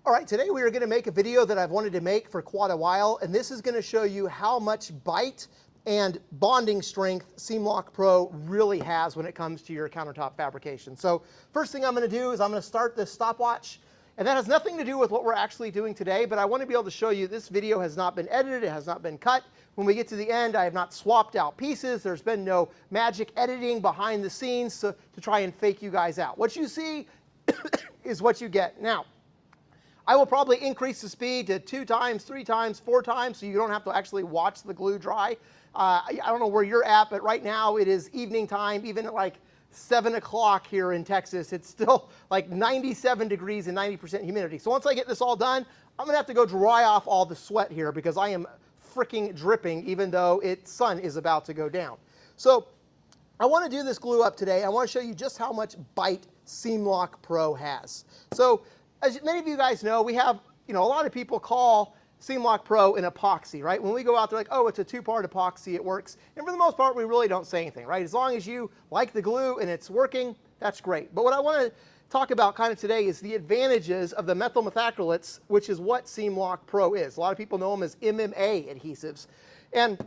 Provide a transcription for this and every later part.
All right, today we are going to make a video that I've wanted to make for quite a while, and this is going to show you how much bite and bonding strength SeamLock Pro really has when it comes to your countertop fabrication. So first thing I'm going to do is I'm going to start this stopwatch, and that has nothing to do with what we're actually doing today, but I want to be able to show you this video has not been edited, it has not been cut. When we get to the end, I have not swapped out pieces. There's been no magic editing behind the scenes to try and fake you guys out. What you see is what you get. Now, I will probably increase the speed to 2 times, 3 times, 4 times, so you don't have to actually watch the glue dry. I don't know where you're at, but right now it is evening time, even at like 7 o'clock here in Texas. It's still like 97 degrees and 90% humidity. So once I get this all done, I'm going to have to go dry off all the sweat here because I am freaking dripping, even though sun is about to go down. So I want to do this glue up today. I want to show you just how much bite SeamLock Pro has. So as many of you guys know, we have, a lot of people call SeamLock Pro an epoxy, right? When we go out there like, oh, it's a 2-part epoxy, it works. And for the most part, we really don't say anything, right? As long as you like the glue and it's working, that's great. But what I want to talk about kind of today is the advantages of the methyl methacrylates, which is what SeamLock Pro is. A lot of people know them as MMA adhesives. And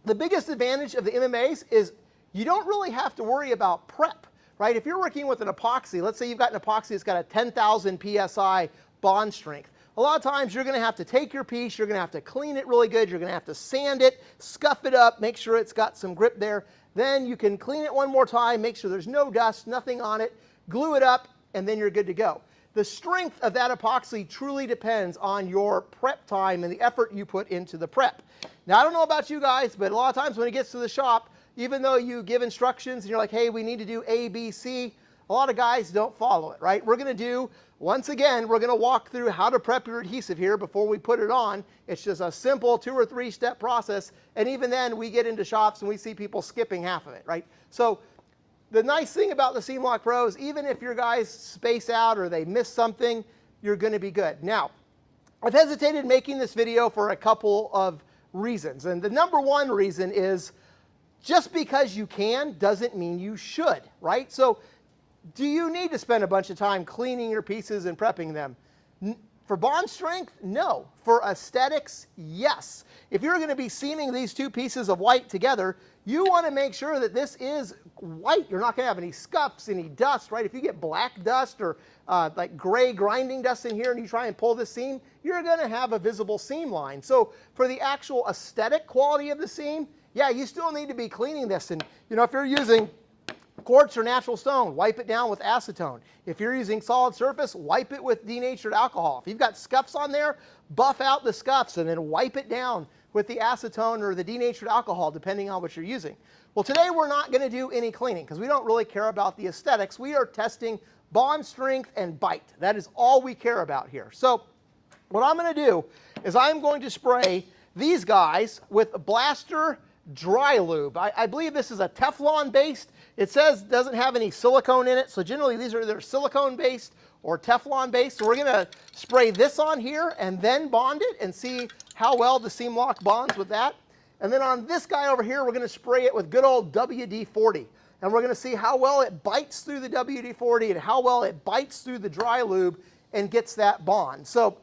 the biggest advantage of the MMAs is you don't really have to worry about prep. Right? If you're working with an epoxy, let's say you've got an epoxy that's got a 10,000 PSI bond strength. A lot of times you're going to have to take your piece, you're going to have to clean it really good, you're going to have to sand it, scuff it up, make sure it's got some grip there. Then you can clean it one more time, make sure there's no dust, nothing on it, glue it up, and then you're good to go. The strength of that epoxy truly depends on your prep time and the effort you put into the prep. Now, I don't know about you guys, but a lot of times when it gets to the shop, even though you give instructions and you're like, hey, we need to do A, B, C, a lot of guys don't follow it, right? We're going to do, once again, we're going to walk through how to prep your adhesive here before we put it on. It's just a simple 2 or 3 step process. And even then, we get into shops and we see people skipping half of it, right? So the nice thing about the SeamLock Pro is even if your guys space out or they miss something, you're going to be good. Now, I've hesitated making this video for a couple of reasons. And the number one reason is just because you can doesn't mean you should, right? So do you need to spend a bunch of time cleaning your pieces and prepping them? For bond strength, no. For aesthetics, yes. If you're going to be seaming these 2 pieces of white together, you want to make sure that this is white. You're not going to have any scuffs, any dust, right? If you get black dust or like gray grinding dust in here and you try and pull this seam, you're going to have a visible seam line. So for the actual aesthetic quality of the seam, yeah, you still need to be cleaning this. And, if you're using quartz or natural stone, wipe it down with acetone. If you're using solid surface, wipe it with denatured alcohol. If you've got scuffs on there, buff out the scuffs and then wipe it down with the acetone or the denatured alcohol, depending on what you're using. Well, today we're not going to do any cleaning because we don't really care about the aesthetics. We are testing bond strength and bite. That is all we care about here. So what I'm going to do is I'm going to spray these guys with Blaster dry lube. I believe this is a Teflon based. It says doesn't have any silicone in it, so generally these are either silicone based or Teflon based. So we're going to spray this on here and then bond it and see how well the SeamLock bonds with that. And then on this guy over here, we're going to spray it with good old WD-40. And we're going to see how well it bites through the WD-40 and how well it bites through the dry lube and gets that bond. So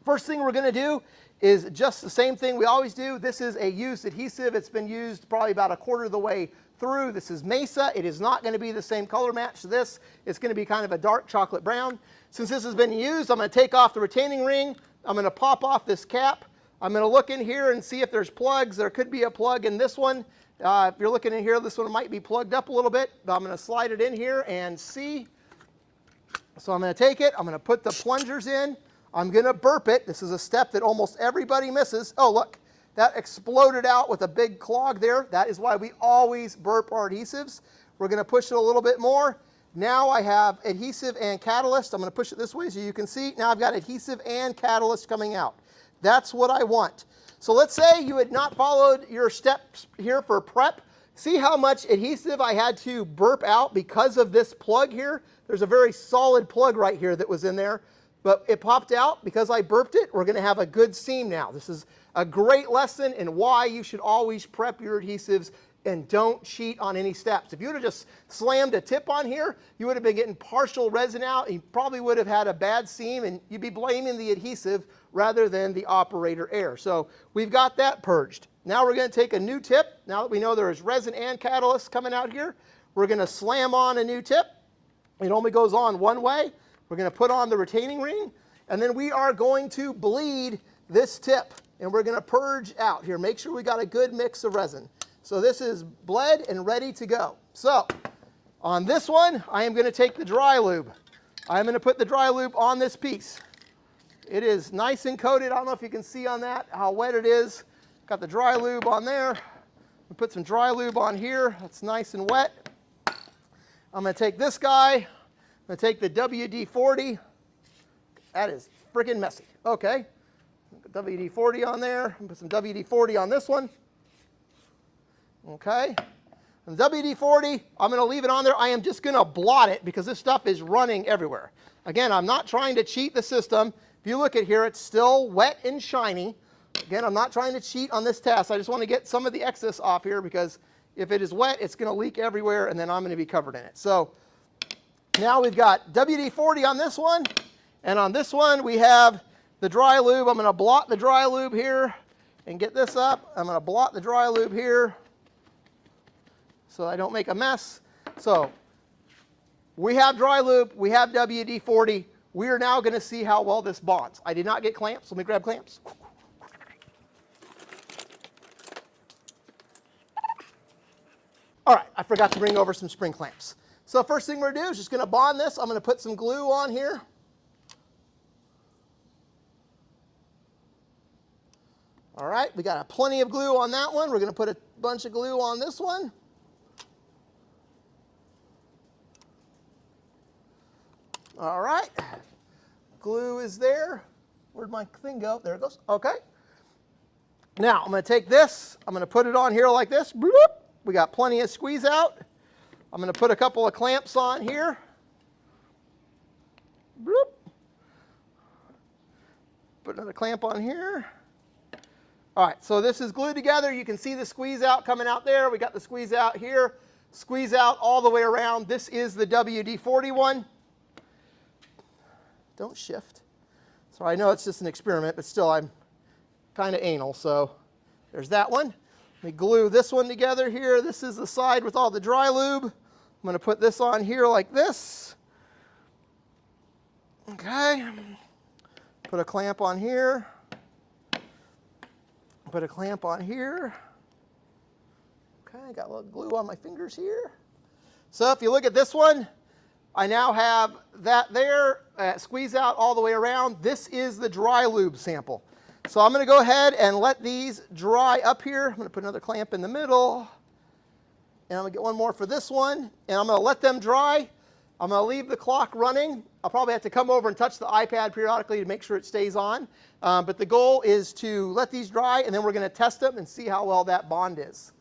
first thing we're going to do is just the same thing we always do. This is a used adhesive. It's been used probably about a quarter of the way through. This is Mesa. It is not going to be the same color match to this. It's going to be kind of a dark chocolate brown. Since this has been used, I'm going to take off the retaining ring. I'm going to pop off this cap. I'm going to look in here and see if there's plugs. There could be a plug in this one. If you're looking in here, this one might be plugged up a little bit. But I'm going to slide it in here and see. So I'm going to take it. I'm going to put the plungers in. I'm going to burp it. This is a step that almost everybody misses. Oh, look, that exploded out with a big clog there. That is why we always burp our adhesives. We're going to push it a little bit more. Now I have adhesive and catalyst. I'm going to push it this way so you can see. Now I've got adhesive and catalyst coming out. That's what I want. So let's say you had not followed your steps here for prep. See how much adhesive I had to burp out because of this plug here? There's a very solid plug right here that was in there. But it popped out because I burped it. We're going to have a good seam now. This is a great lesson in why you should always prep your adhesives and don't cheat on any steps. If you would have just slammed a tip on here, you would have been getting partial resin out. You probably would have had a bad seam, and you'd be blaming the adhesive rather than the operator error. So we've got that purged. Now we're going to take a new tip. Now that we know there is resin and catalyst coming out here, we're going to slam on a new tip. It only goes on one way. We're going to put on the retaining ring, and then we are going to bleed this tip, and we're going to purge out here. Make sure we got a good mix of resin. So this is bled and ready to go. So on this one, I am going to take the dry lube. I'm going to put the dry lube on this piece. It is nice and coated. I don't know if you can see on that how wet it is. Got the dry lube on there. We put some dry lube on here. That's nice and wet. I'm going to take this guy. I'm going to take the WD-40. That is freaking messy. Okay. WD-40 on there. Put some WD-40 on this one. Okay. And the WD-40, I'm going to leave it on there. I am just going to blot it because this stuff is running everywhere. Again, I'm not trying to cheat the system. If you look at here, it's still wet and shiny. Again, I'm not trying to cheat on this test. I just want to get some of the excess off here because if it is wet, it's going to leak everywhere, and then I'm going to be covered in it. So now we've got WD-40 on this one, and on this one we have the dry lube. I'm going to blot the dry lube here and get this up. I'm going to blot the dry lube here so I don't make a mess. So we have dry lube, we have WD-40. We are now going to see how well this bonds. I did not get clamps. Let me grab clamps. All right, I forgot to bring over some spring clamps. So first thing we're going to do is just going to bond this. I'm going to put some glue on here. All right, we got plenty of glue on that one. We're going to put a bunch of glue on this one. All right, glue is there. Where'd my thing go? There it goes. Okay. Now I'm going to take this. I'm going to put it on here like this. Bloop. We got plenty of squeeze out. I'm going to put a couple of clamps on here. Bloop. Put another clamp on here. All right, so this is glued together. You can see the squeeze out coming out there. We got the squeeze out here. Squeeze out all the way around. This is the WD-40 one. Don't shift. So I know it's just an experiment, but still I'm kind of anal. So there's that one. Let me glue this one together here. This is the side with all the dry lube. I'm going to put this on here like this. Okay. Put a clamp on here. Put a clamp on here. Okay, got a little glue on my fingers here. So if you look at this one, I now have that there, squeeze out all the way around. This is the dry lube sample. So I'm going to go ahead and let these dry up here. I'm going to put another clamp in the middle. And I'm going to get one more for this one. And I'm going to let them dry. I'm going to leave the clock running. I'll probably have to come over and touch the iPad periodically to make sure it stays on. But the goal is to let these dry, and then we're going to test them and see how well that bond is.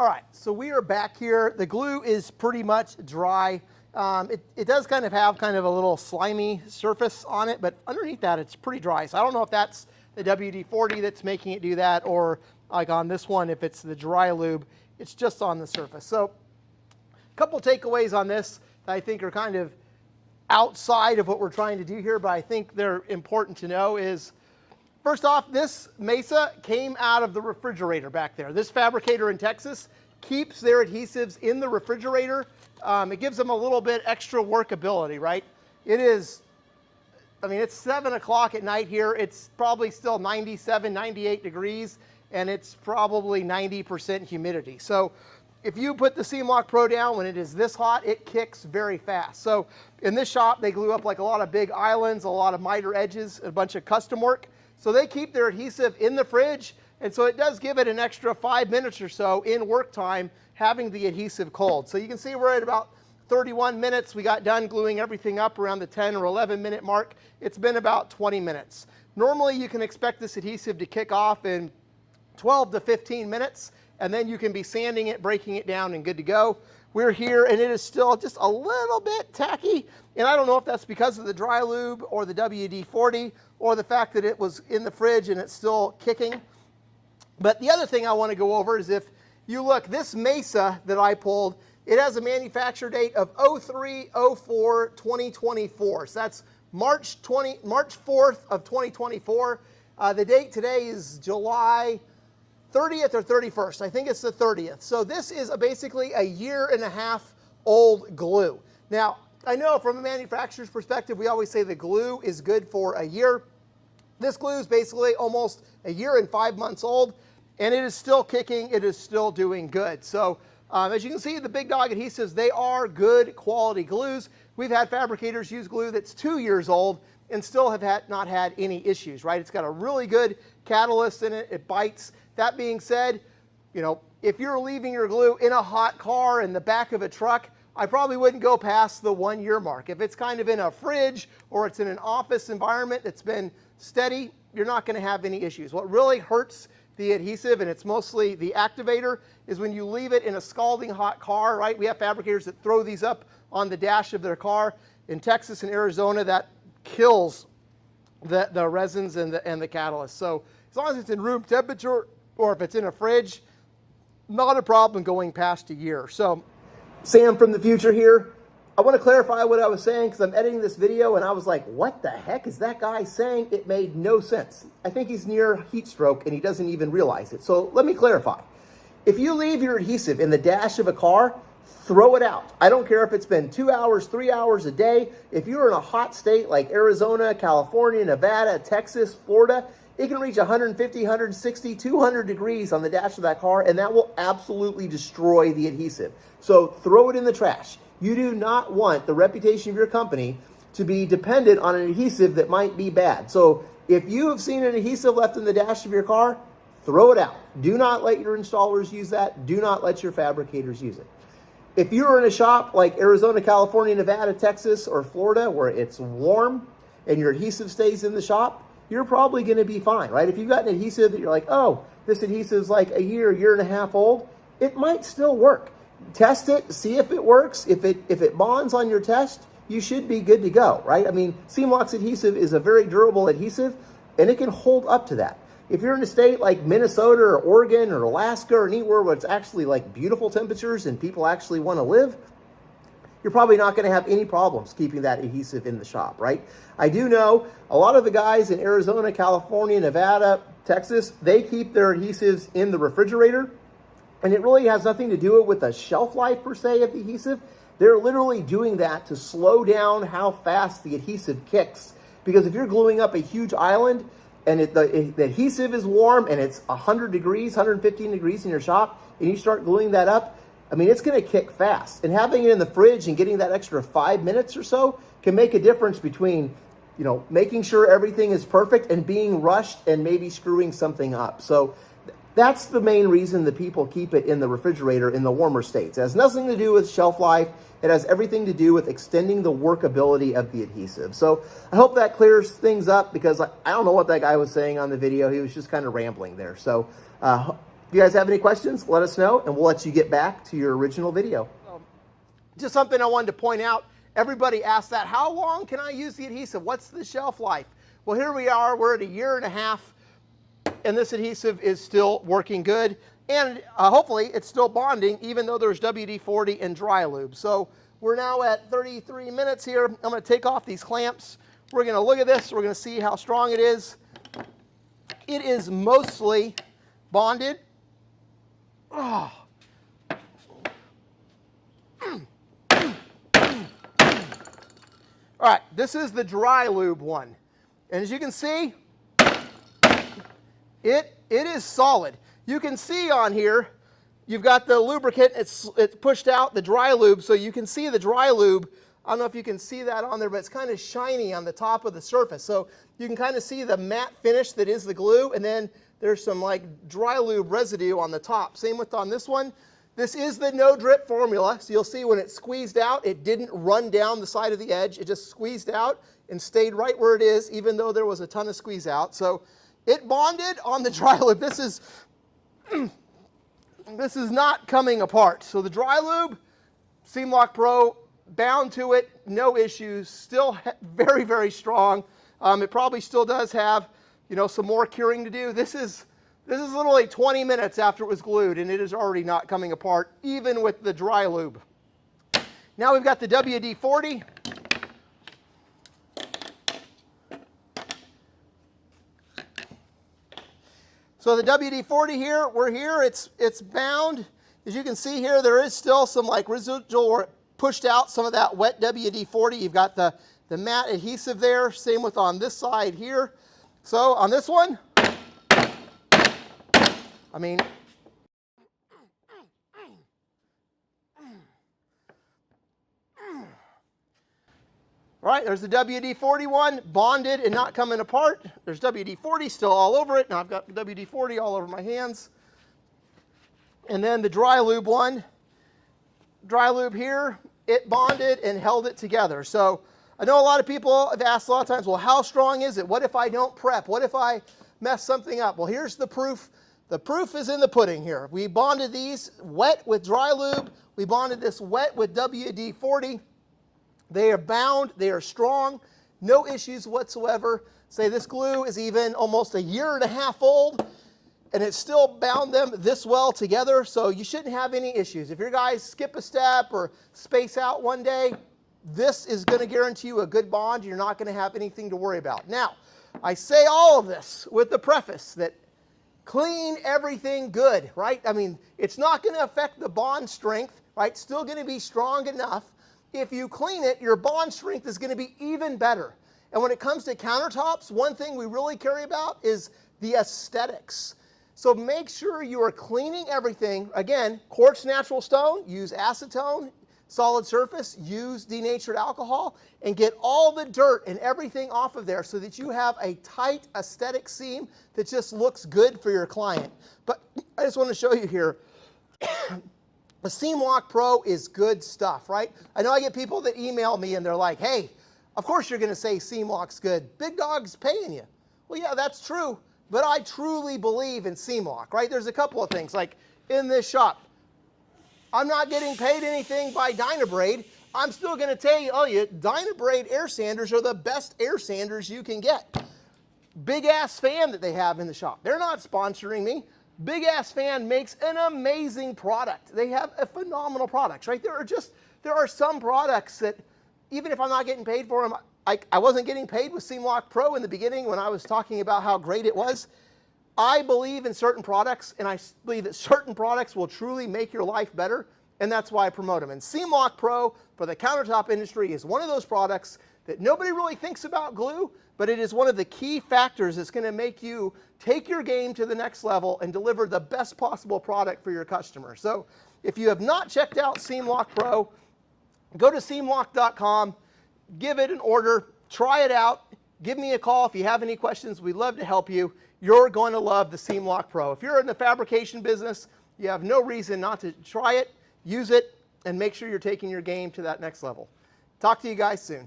All right, so we are back here. The glue is pretty much dry. It does kind of have kind of a little slimy surface on it, but underneath that it's pretty dry. So I don't know if that's the WD-40 that's making it do that, or like on this one, if it's the dry lube, it's just on the surface. So a couple takeaways on this that I think are kind of outside of what we're trying to do here, but I think they're important to know is, first off, this mesa came out of the refrigerator back there. This fabricator in Texas keeps their adhesives in the refrigerator. It gives them a little bit extra workability, right? It is, I mean, it's 7 o'clock at night here. It's probably still 97, 98 degrees, and it's probably 90% humidity. So if you put the SeamLock Pro down when it is this hot, it kicks very fast. So in this shop, they glue up like a lot of big islands, a lot of miter edges, a bunch of custom work. So they keep their adhesive in the fridge, and so it does give it an extra 5 minutes or so in work time having the adhesive cold. So you can see we're at about 31 minutes. We got done gluing everything up around the 10 or 11 minute mark. It's been about 20 minutes. Normally you can expect this adhesive to kick off in 12 to 15 minutes, and then you can be sanding it, breaking it down, and good to go. We're here and it is still just a little bit tacky, and I don't know if that's because of the dry lube or the WD-40 or the fact that it was in the fridge and it's still kicking. But the other thing I want to go over is, if you look, this mesa that I pulled, it has a manufacture date of 03/04/2024. So that's March 4th of 2024. The date today is July 30th or 31st. I think it's the 30th. So this is basically a 1.5 year old glue. Now, I know from a manufacturer's perspective, we always say the glue is good for a year. This glue is basically almost a 1 year and 5 months old, and it is still kicking. It is still doing good. So as you can see, the Big Dog adhesives, they are good quality glues. We've had fabricators use glue that's 2 years old and still have not had any issues, right? It's got a really good catalyst in it. It bites. That being said, you know, if you're leaving your glue in a hot car in the back of a truck, I probably wouldn't go past the 1 year mark. If it's kind of in a fridge or it's in an office environment that's been steady, you're not going to have any issues. What really hurts the adhesive, and it's mostly the activator, is when you leave it in a scalding hot car, right? We have fabricators that throw these up on the dash of their car. In Texas and Arizona, that kills the resins and the catalyst. So as long as it's in room temperature, or if it's in a fridge, not a problem going past a year. So Sam from the future here. I want to clarify what I was saying because I'm editing this video and I was like, what the heck is that guy saying? It made no sense. I think he's near heat stroke and he doesn't even realize it. So let me clarify. If you leave your adhesive in the dash of a car, throw it out. I don't care if it's been 2 hours, 3 hours a day. If you're in a hot state like Arizona, California, Nevada, Texas, Florida, it can reach 150, 160, 200 degrees on the dash of that car, and that will absolutely destroy the adhesive. So throw it in the trash. You do not want the reputation of your company to be dependent on an adhesive that might be bad. So if you have seen an adhesive left in the dash of your car, throw it out. Do not let your installers use that. Do not let your fabricators use it. If you're in a shop like Arizona, California, Nevada, Texas, or Florida where it's warm and your adhesive stays in the shop, you're probably going to be fine, right? If you've got an adhesive that you're like, oh, this adhesive is like a year and a half old, it might still work. Test it, see if it works. If it bonds on your test, you should be good to go, right? I mean, SeamLock's adhesive is a very durable adhesive, and it can hold up to that. If you're in a state like Minnesota or Oregon or Alaska or anywhere where it's actually like beautiful temperatures and people actually want to live, you're probably not going to have any problems keeping that adhesive in the shop, right? I do know a lot of the guys in Arizona, California, Nevada, Texas, they keep their adhesives in the refrigerator, and it really has nothing to do with the shelf life per se of the adhesive. They're literally doing that to slow down how fast the adhesive kicks. Because if you're gluing up a huge island and the adhesive is warm and it's 100 degrees, 115 degrees in your shop, and you start gluing that up, I mean, it's going to kick fast. And having it in the fridge and getting that extra 5 minutes or so can make a difference between, you know, making sure everything is perfect and being rushed and maybe screwing something up. So that's the main reason that people keep it in the refrigerator in the warmer states. It has nothing to do with shelf life. It has everything to do with extending the workability of the adhesive. So I hope that clears things up, because I don't know what that guy was saying on the video. He was just kind of rambling there. So If you guys have any questions, let us know, and we'll let you get back to your original video. Just something I wanted to point out. Everybody asks that, how long can I use the adhesive? What's the shelf life? Well, here we are, we're at 1.5 years, and this adhesive is still working good. And hopefully it's still bonding, even though there's WD-40 and dry lube. So we're now at 33 minutes here. I'm gonna take off these clamps. We're gonna look at this. We're gonna see how strong it is. It is mostly bonded. Oh. All right, this is the dry lube one. And as you can see, it is solid. You can see on here, you've got the lubricant, it's pushed out, the dry lube, so you can see the dry lube. I don't know if you can see that on there, but it's kind of shiny on the top of the surface. So you can kind of see the matte finish that is the glue, and then there's some like dry lube residue on the top. Same with on this one. This is the no drip formula, so you'll see when it squeezed out, it didn't run down the side of the edge. It just squeezed out and stayed right where it is, even though there was a ton of squeeze out. So it bonded on the dry lube. This is not coming apart. So the dry lube, SeamLock Pro, bound to it, no issues, still very, very strong. It probably still does have, you know, some more curing to do. This is literally 20 minutes after it was glued, and it is already not coming apart, even with the dry lube. Now we've got the WD-40. So the WD-40 here, we're here, it's bound. As you can see here, there is still some like residual or pushed out some of that wet WD-40. You've got the matte adhesive there, same with on this side here. So on this one, I mean, all right, there's the WD-40 one, bonded and not coming apart. There's WD-40 still all over it. Now I've got WD-40 all over my hands. And then the dry lube one, dry lube here, it bonded and held it together. So I know a lot of people have asked a lot of times, well, how strong is it? What if I don't prep? What if I mess something up? Well, here's the proof. The proof is in the pudding here. We bonded these wet with dry lube. We bonded this wet with WD-40. They are bound, they are strong, no issues whatsoever. Say this glue is even almost 1.5 years old, and it still bound them this well together, so you shouldn't have any issues. If your guys skip a step or space out one day, this is going to guarantee you a good bond. You're not going to have anything to worry about. Now, I say all of this with the preface that clean everything good, right? I mean, it's not going to affect the bond strength, right? Still going to be strong enough. If you clean it, your bond strength is going to be even better. And when it comes to countertops, one thing we really care about is the aesthetics. So make sure you are cleaning everything. Again, quartz natural stone, use acetone. Solid surface, use denatured alcohol, and get all the dirt and everything off of there so that you have a tight aesthetic seam that just looks good for your client. But I just want to show you here, the SeamLock Pro is good stuff, right? I know I get people that email me and they're like, hey, of course you're going to say SeamLock's good. Big Dog's paying you. Well, yeah, that's true, but I truly believe in SeamLock, right? There's a couple of things, like in this shop, I'm not getting paid anything by Dynabrade. I'm still going to tell you, Dynabrade air sanders are the best air sanders you can get. Big Ass Fan that they have in the shop. They're not sponsoring me. Big Ass Fan makes an amazing product. They have a phenomenal products, right? There are some products that, even if I'm not getting paid for them, I wasn't getting paid with SeamLock Pro in the beginning when I was talking about how great it was. I believe in certain products, and I believe that certain products will truly make your life better, and that's why I promote them. And SeamLock Pro for the countertop industry is one of those products that nobody really thinks about glue, but it is one of the key factors that's going to make you take your game to the next level and deliver the best possible product for your customer. So if you have not checked out SeamLock Pro, go to seamlock.com, give it an order, try it out, give me a call if you have any questions. We'd love to help you. You're going to love the SeamLock Pro. If you're in the fabrication business, you have no reason not to try it, use it, and make sure you're taking your game to that next level. Talk to you guys soon.